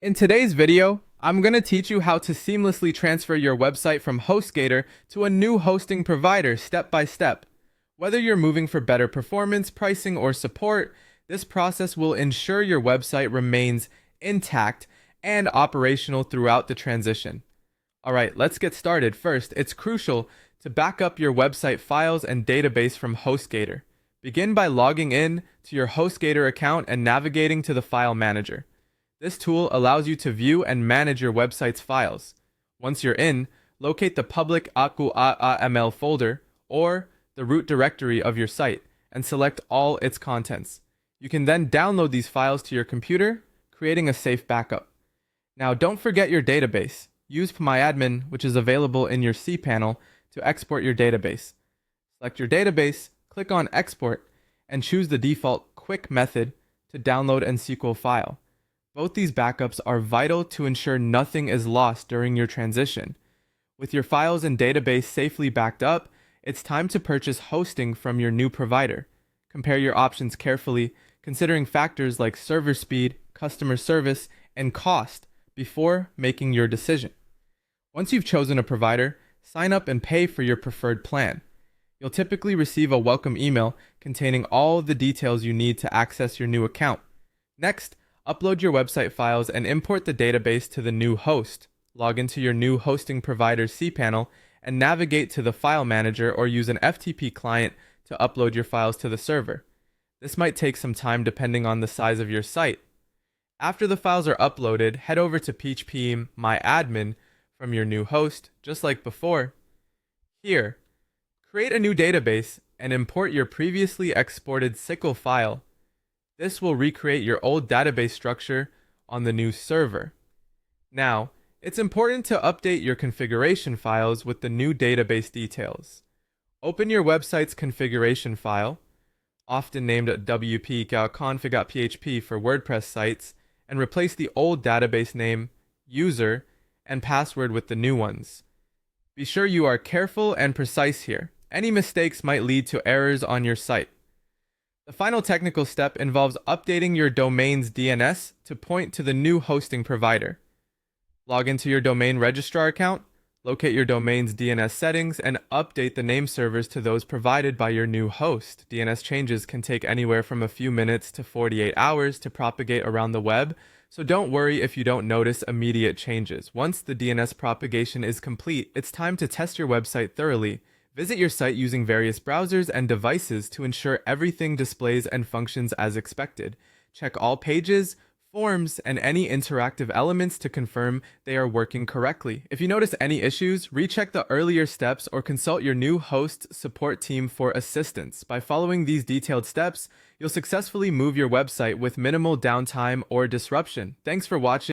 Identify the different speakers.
Speaker 1: In today's video, I'm going to teach you how to seamlessly transfer your website from HostGator to a new hosting provider step by step. Whether you're moving for better performance, pricing, or support, this process will ensure your website remains intact and operational throughout the transition. Alright, let's get started. First, it's crucial to back up your website files and database from HostGator. Begin by logging in to your HostGator account and navigating to the File Manager. This tool allows you to view and manage your website's files. Once you're in, locate the public .ml folder or the root directory of your site and select all its contents. You can then download these files to your computer, creating a safe backup. Now, don't forget your database. Use MyAdmin, which is available in your cPanel, to export your database. Select your database, click on Export, and choose the default Quick method to download an SQL file. Both these backups are vital to ensure nothing is lost during your transition. With your files and database safely backed up, it's time to purchase hosting from your new provider. Compare your options carefully, considering factors like server speed, customer service, and cost before making your decision. Once you've chosen a provider, sign up and pay for your preferred plan. You'll typically receive a welcome email containing all the details you need to access your new account. Next, upload your website files and import the database to the new host. Log into your new hosting provider's cPanel and navigate to the File Manager or use an FTP client to upload your files to the server. This might take some time depending on the size of your site. After the files are uploaded, head over to PHP MyAdmin from your new host, just like before. Here, create a new database and import your previously exported SQL file. This will recreate your old database structure on the new server. Now, it's important to update your configuration files with the new database details. Open your website's configuration file, often named wp-config.php for WordPress sites, and replace the old database name, user, and password with the new ones. Be sure you are careful and precise here. Any mistakes might lead to errors on your site. The final technical step involves updating your domain's DNS to point to the new hosting provider. Log into your domain registrar account, locate your domain's DNS settings, and update the name servers to those provided by your new host. DNS changes can take anywhere from a few minutes to 48 hours to propagate around the web, so don't worry if you don't notice immediate changes. Once the DNS propagation is complete, it's time to test your website thoroughly. Visit your site using various browsers and devices to ensure everything displays and functions as expected. Check all pages, forms, and any interactive elements to confirm they are working correctly. If you notice any issues, recheck the earlier steps or consult your new host support team for assistance. By following these detailed steps, you'll successfully move your website with minimal downtime or disruption. Thanks for watching.